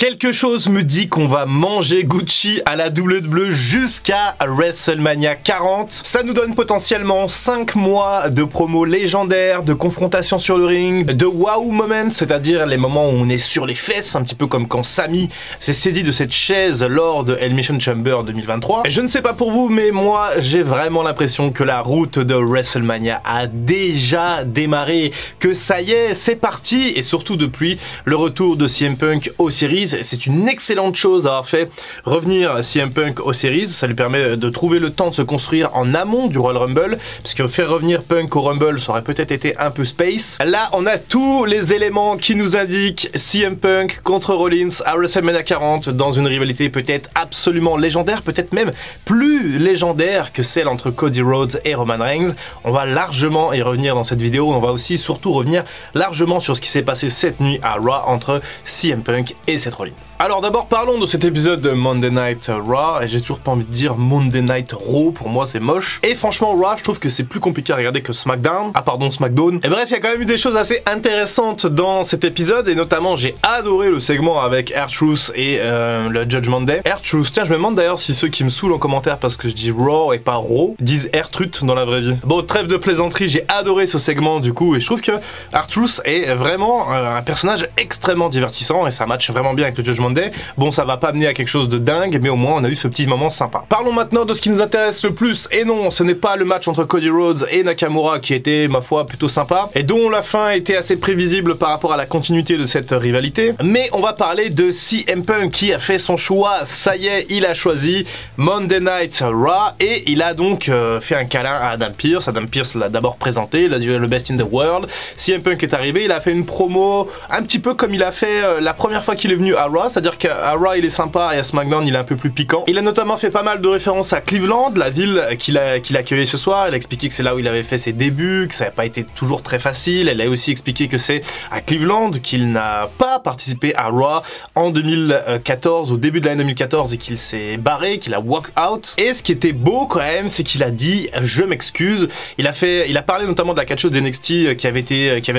Quelque chose me dit qu'on va manger Gucci à la WWE jusqu'à WrestleMania 40. Ça nous donne potentiellement 5 mois de promos légendaires, de confrontations sur le ring, de wow moments, c'est-à-dire les moments où on est sur les fesses, un petit peu comme quand Sami s'est saisi de cette chaise lors de Elimination Chamber 2023. Et je ne sais pas pour vous, mais moi j'ai vraiment l'impression que la route de WrestleMania a déjà démarré, que ça y est, c'est parti, et surtout depuis le retour de CM Punk aux séries. C'est une excellente chose d'avoir fait revenir CM Punk aux séries, ça lui permet de trouver le temps de se construire en amont du Royal Rumble, parce que faire revenir Punk au Rumble ça aurait peut-être été un peu space. Là on a tous les éléments qui nous indiquent CM Punk contre Rollins à WrestleMania 40 dans une rivalité peut-être absolument légendaire, peut-être même plus légendaire que celle entre Cody Rhodes et Roman Reigns. On va largement y revenir dans cette vidéo, on va aussi surtout revenir largement sur ce qui s'est passé cette nuit à Raw entre CM Punk et Seth Rollins. Alors d'abord parlons de cet épisode de Monday Night Raw, et j'ai toujours pas envie de dire Monday Night Raw, pour moi c'est moche. Et franchement Raw, je trouve que c'est plus compliqué à regarder que SmackDown. Ah pardon, SmackDown. Et bref, il y a quand même eu des choses assez intéressantes dans cet épisode, et notamment j'ai adoré le segment avec R-Truth et le Judgment Day. R-Truth, tiens je me demande d'ailleurs si ceux qui me saoulent en commentaire parce que je dis Raw et pas Raw disent R-Truth dans la vraie vie. Bon, trêve de plaisanterie, j'ai adoré ce segment du coup, et je trouve que R-Truth est vraiment un personnage extrêmement divertissant, et ça match vraiment bien avec le Judgment Day. Bon, ça va pas amener à quelque chose de dingue, mais au moins on a eu ce petit moment sympa. Parlons maintenant de ce qui nous intéresse le plus, et non, ce n'est pas le match entre Cody Rhodes et Nakamura qui était, ma foi, plutôt sympa, et dont la fin était assez prévisible par rapport à la continuité de cette rivalité, mais on va parler de CM Punk qui a fait son choix. Ça y est, il a choisi Monday Night Raw, et il a donc fait un câlin à Adam Pearce. Adam Pearce l'a d'abord présenté, il a dit le best in the world. CM Punk est arrivé, il a fait une promo un petit peu comme il a fait la première fois qu'il est venu à Raw, c'est-à-dire qu'à Raw il est sympa et à SmackDown il est un peu plus piquant. Il a notamment fait pas mal de références à Cleveland, la ville qu'il accueillait ce soir. Il a expliqué que c'est là où il avait fait ses débuts, que ça n'a pas été toujours très facile. Elle a aussi expliqué que c'est à Cleveland qu'il n'a pas participé à Raw en 2014, au début de l'année 2014, et qu'il s'est barré, qu'il a walk out. Et ce qui était beau quand même, c'est qu'il a dit je m'excuse. Il a parlé notamment de la catcheuse d'NXT qui avait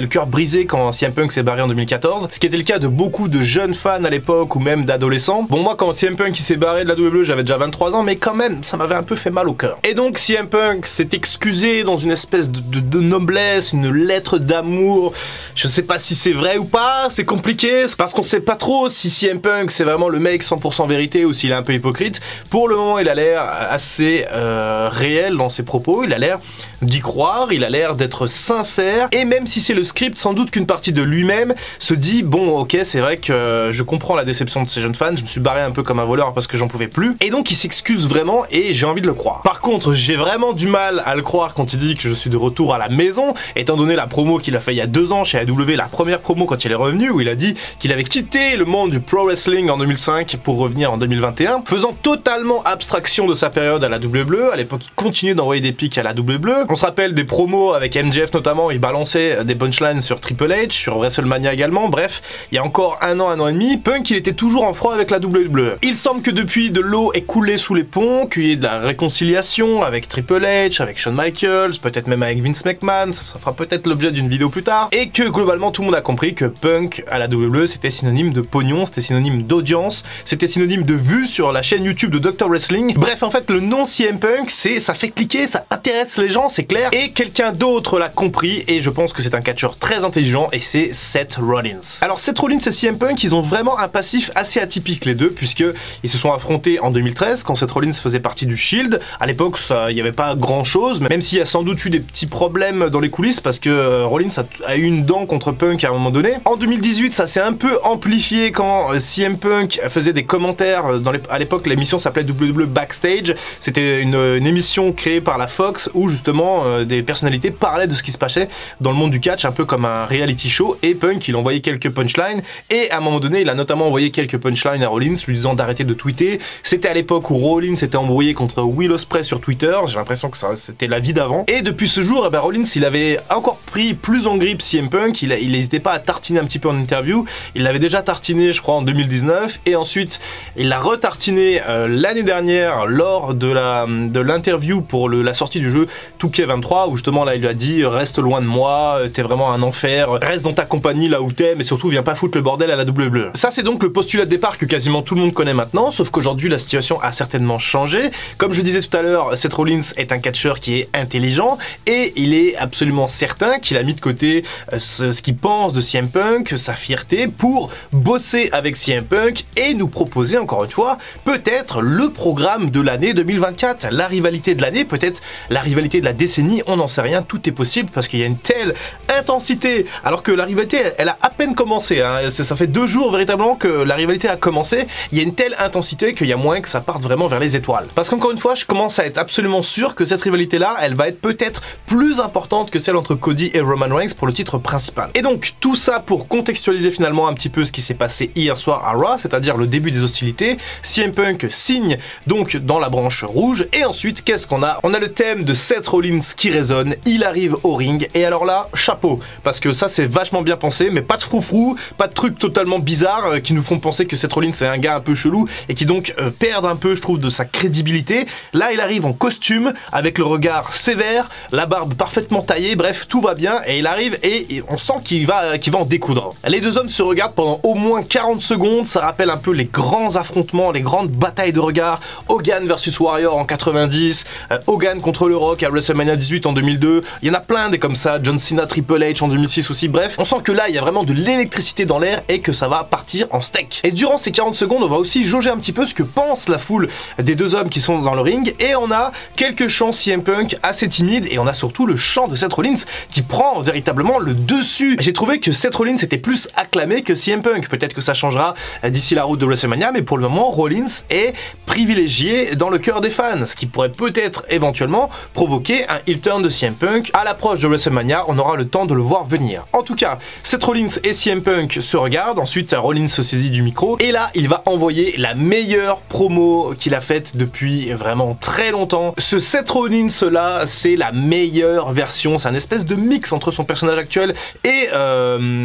le cœur brisé quand CM Punk s'est barré en 2014, ce qui était le cas de beaucoup de jeunes fans à l'époque, ou même d'adolescents. Bon, moi quand CM Punk s'est barré de la WWE, j'avais déjà 23 ans, mais quand même ça m'avait un peu fait mal au cœur. Et donc CM Punk s'est excusé dans une espèce de noblesse, une lettre d'amour. Je sais pas si c'est vrai ou pas, c'est compliqué, parce qu'on sait pas trop si CM Punk c'est vraiment le mec 100% vérité ou s'il est un peu hypocrite. Pour le moment il a l'air assez réel dans ses propos, il a l'air d'y croire, il a l'air d'être sincère, et même si c'est le script, sans doute qu'une partie de lui-même se dit bon ok, c'est vrai que je comprends la déception de ces jeunes fans, je me suis barré un peu comme un voleur parce que j'en pouvais plus, et donc il s'excuse vraiment, et j'ai envie de le croire. Par contre, j'ai vraiment du mal à le croire quand il dit que je suis de retour à la maison, étant donné la promo qu'il a fait il y a 2 ans chez AEW, la première promo quand il est revenu, où il a dit qu'il avait quitté le monde du pro wrestling en 2005 pour revenir en 2021, faisant totalement abstraction de sa période à la WWE. À l'époque, il continuait d'envoyer des pics à la WWE. On se rappelle des promos avec MJF notamment, il balançait des punchlines sur Triple H, sur WrestleMania également. Bref, il y a encore un an et demi, Punk il était toujours en froid avec la WWE. Il semble que depuis, de l'eau est coulée sous les ponts, qu'il y ait de la réconciliation avec Triple H, avec Shawn Michaels, peut-être même avec Vince McMahon, ça fera peut-être l'objet d'une vidéo plus tard, et que globalement tout le monde a compris que Punk à la WWE c'était synonyme de pognon, c'était synonyme d'audience, c'était synonyme de vues sur la chaîne YouTube de Dr Wrestling. Bref, en fait le nom CM Punk, ça fait cliquer, ça intéresse les gens, c'est clair, et quelqu'un d'autre l'a compris, et je pense que c'est un catcheur très intelligent, et c'est Seth Rollins. Alors Seth Rollins et CM Punk, ils ont vraiment un passif assez atypique les deux, puisque ils se sont affrontés en 2013 quand Seth Rollins faisait partie du Shield. À l'époque il n'y avait pas grand chose, même s'il y a sans doute eu des petits problèmes dans les coulisses, parce que Rollins a eu une dent contre Punk à un moment donné. En 2018 ça s'est un peu amplifié quand CM Punk faisait des commentaires, à l'époque l'émission s'appelait WWE Backstage, c'était une émission créée par la Fox où justement des personnalités parlaient de ce qui se passait dans le monde du catch, un peu comme un reality show, et Punk il envoyait quelques punchlines, et à un moment donné il a notamment envoyé quelques punchlines à Rollins lui disant d'arrêter de tweeter. C'était à l'époque où Rollins s'était embrouillé contre Will Ospreay sur Twitter, j'ai l'impression que c'était la vie d'avant, et depuis ce jour Rollins il avait encore pris plus en grippe CM Punk, il n'hésitait pas à tartiner un petit peu en interview, il l'avait déjà tartiné je crois en 2019, et ensuite il l'a retartiné l'année dernière lors de l'interview pour la sortie du jeu 2K23, où justement là il lui a dit reste loin de moi, t'es vraiment un enfer, reste dans ta compagnie là où t'es, mais surtout viens pas foutre le bordel à la WWE. Ça Ça c'est donc le postulat de départ que quasiment tout le monde connaît maintenant, sauf qu'aujourd'hui la situation a certainement changé. Comme je disais tout à l'heure, Seth Rollins est un catcheur qui est intelligent et il est absolument certain qu'il a mis de côté ce qu'il pense de CM Punk, sa fierté, pour bosser avec CM Punk et nous proposer encore une fois peut-être le programme de l'année 2024, la rivalité de l'année, peut-être la rivalité de la décennie, on n'en sait rien, tout est possible parce qu'il y a une telle intensité, alors que la rivalité elle a à peine commencé, hein. Ça fait 2 jours véritablement que la rivalité a commencé, il y a une telle intensité qu'il y a moyen que ça parte vraiment vers les étoiles. Parce qu'encore une fois, je commence à être absolument sûr que cette rivalité là, elle va être peut-être plus importante que celle entre Cody et Roman Reigns pour le titre principal. Et donc tout ça pour contextualiser finalement un petit peu ce qui s'est passé hier soir à Raw, c'est-à-dire le début des hostilités. CM Punk signe donc dans la branche rouge et ensuite qu'est-ce qu'on a? On a le thème de Seth Rollins qui résonne, il arrive au ring et alors là, chapeau, parce que ça c'est vachement bien pensé, mais pas de froufrou, pas de trucs totalement bizarres qui nous font penser que Seth Rollins c'est un gars un peu chelou et qui donc perd un peu, je trouve, de sa crédibilité. Là il arrive en costume avec le regard sévère, la barbe parfaitement taillée, bref tout va bien et il arrive et on sent qu'il va en découdre. Les deux hommes se regardent pendant au moins 40 secondes, ça rappelle un peu les grands affrontements, les grandes batailles de regard, Hogan versus Warrior en 90, Hogan contre le Rock à WrestleMania 18 en 2002, il y en a plein des comme ça, John Cena, Triple H en 2006 aussi, bref, on sent que là il y a vraiment de l'électricité dans l'air et que ça va partir en steak. Et durant ces 40 secondes, on va aussi jauger un petit peu ce que pense la foule des deux hommes qui sont dans le ring et on a quelques chants CM Punk assez timides et on a surtout le chant de Seth Rollins qui prend véritablement le dessus. J'ai trouvé que Seth Rollins était plus acclamé que CM Punk, peut-être que ça changera d'ici la route de WrestleMania, mais pour le moment Rollins est privilégié dans le cœur des fans, ce qui pourrait peut-être éventuellement provoquer un heel turn de CM Punk. À l'approche de WrestleMania, on aura le temps de le voir venir. En tout cas, Seth Rollins et CM Punk se regardent, ensuite Rollins se saisit du micro et là il va envoyer la meilleure promo qu'il a faite depuis vraiment très longtemps. Ce Seth Rollins là, c'est la meilleure version, c'est un espèce de mix entre son personnage actuel et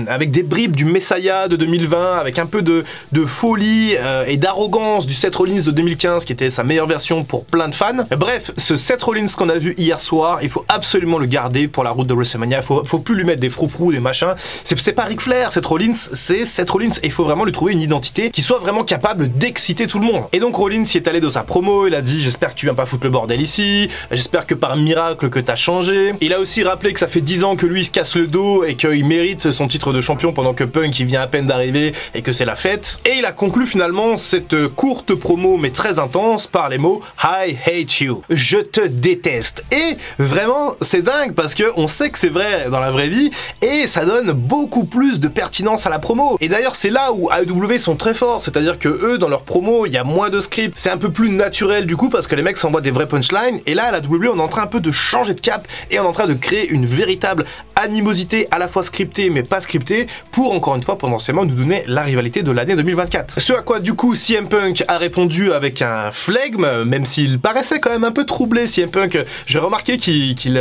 avec des bribes du Messiah de 2020, avec un peu de folie et d'arrogance du Seth Rollins de 2015 qui était sa meilleure version pour plein de fans. Bref, ce Seth Rollins qu'on a vu hier soir, il faut absolument le garder pour la route de WrestleMania, faut plus lui mettre des froufrous, des machins, c'est pas Ric Flair, Seth Rollins, c'est Seth Rollins et il faut vraiment lui trouver une identité qui soit vraiment capable d'exciter tout le monde. Et donc Rollins y est allé dans sa promo, il a dit j'espère que tu viens pas foutre le bordel ici, j'espère que par miracle que t'as changé. Il a aussi rappelé que ça fait 10 ans que lui il se casse le dos et qu'il mérite son titre de champion pendant que Punk il vient à peine d'arriver et que c'est la fête. Et il a conclu finalement cette courte promo mais très intense par les mots I hate you, je te déteste. Et vraiment c'est dingue parce que on sait que c'est vrai dans la vraie vie et ça donne beaucoup plus de pertinence à la promo. Et d'ailleurs c'est là où AEW sont très forts, c'est-à-dire que eux dans leur promo il y a moins de script, c'est un peu plus naturel du coup parce que les mecs s'envoient des vrais punchlines et là à la WWE on est en train un peu de changer de cap et on est en train de créer une véritable animosité à la fois scriptée mais pas scriptée pour encore une fois potentiellement nous donner la rivalité de l'année 2024. Ce à quoi du coup CM Punk a répondu avec un flegme, même s'il paraissait quand même un peu troublé. CM Punk, j'ai remarqué qu'il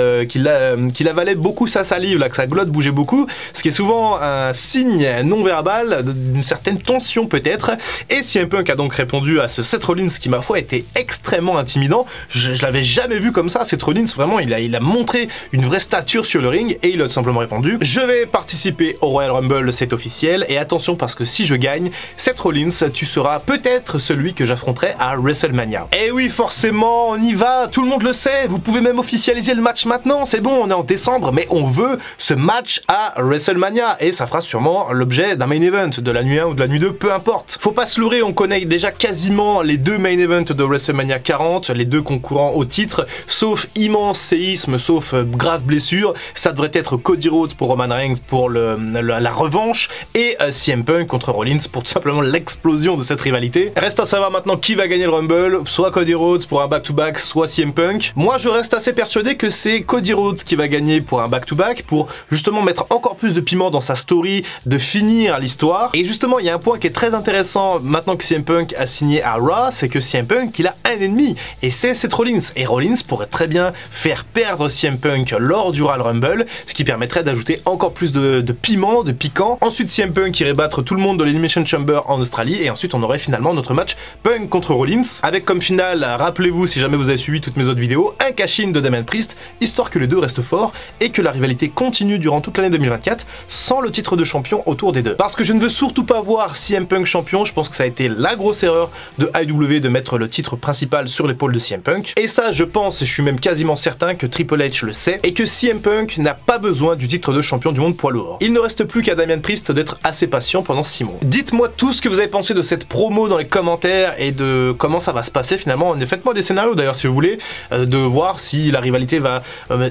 avalait beaucoup sa salive, là, que sa glotte bougeait beaucoup, ce qui est souvent un signe non verbal d'une certaine tension peut-être. Et CM Punk a donc répondu à ce Seth Rollins qui ma foi était extrêmement intimidant. Je l'avais jamais vu comme ça, Seth Rollins, vraiment il a montré une vraie stature sur le ring et il a tout simplement répondu je vais participer au Royal Rumble, c'est officiel et attention parce que si je gagne, Seth Rollins, tu seras peut-être celui que j'affronterai à WrestleMania. Et oui forcément on y va, tout le monde le sait, vous pouvez même officialiser le match maintenant, c'est bon, on est en décembre mais on veut ce match à WrestleMania et ça fera sûrement l'objet d'un main event, de la nuit 1 ou de la nuit 2, peu importe. Faut pas se leurrer, on connaît déjà quasiment les deux main events de WrestleMania 40, les deux concurrents au titre, sauf immense séisme, sauf grave blessure, ça devrait être Cody Rhodes pour Roman Reigns pour la revanche et CM Punk contre Rollins pour tout simplement l'explosion de cette rivalité. Reste à savoir maintenant qui va gagner le Rumble, soit Cody Rhodes pour un back-to-back, soit CM Punk. Moi je reste assez persuadé que c'est Cody Rhodes qui va gagner pour un back-to-back pour justement mettre encore plus de piment dans sa story, de finir l'histoire. Et justement il y a un point qui est très intéressant maintenant que CM Punk a signé à Raw, c'est que CM Punk il a un ennemi et c'est Seth Rollins. Et Rollins pourrait très bien faire perdre CM Punk lors du Royal Rumble, ce qui qui permettrait d'ajouter encore plus de piment, de piquant. Ensuite CM Punk irait battre tout le monde de l'Elimination Chamber en Australie et ensuite on aurait finalement notre match Punk contre Rollins avec comme finale, rappelez-vous si jamais vous avez suivi toutes mes autres vidéos, un cash-in de Damien Priest, histoire que les deux restent forts et que la rivalité continue durant toute l'année 2024 sans le titre de champion autour des deux. Parce que je ne veux surtout pas voir CM Punk champion, je pense que ça a été la grosse erreur de AEW de mettre le titre principal sur l'épaule de CM Punk. Et ça je pense, et je suis même quasiment certain que Triple H le sait, et que CM Punk n'a pas besoin du titre de champion du monde poids lourd. Il ne reste plus qu'à Damien Priest d'être assez patient pendant 6 mois. Dites-moi tout ce que vous avez pensé de cette promo dans les commentaires et de comment ça va se passer finalement. Faites-moi des scénarios d'ailleurs si vous voulez, de voir si la rivalité va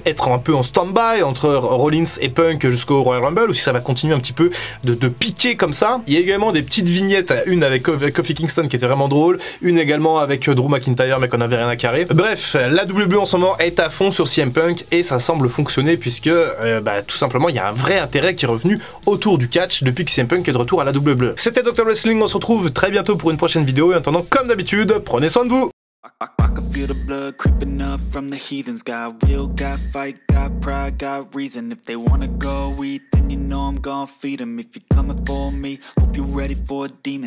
être un peu en stand-by entre Rollins et Punk jusqu'au Royal Rumble ou si ça va continuer un petit peu de piquer comme ça. Il y a également des petites vignettes, une avec Kofi Kingston qui était vraiment drôle, une également avec Drew McIntyre mais qu'on avait rien à carrer. Bref, la WWE en ce moment est à fond sur CM Punk et ça semble fonctionner puisque tout simplement il y a un vrai intérêt qui est revenu autour du catch depuis que CM Punk est de retour à la WWE. C'était Dr Wrestling, on se retrouve très bientôt pour une prochaine vidéo et en attendant comme d'habitude, prenez soin de vous. I can feel the blood creeping up from the heathens. Got will, got fight, got pride, got reason. If they wanna go eat, then you know I'm gon' feed them. If you're coming for me, hope you're ready for a demon.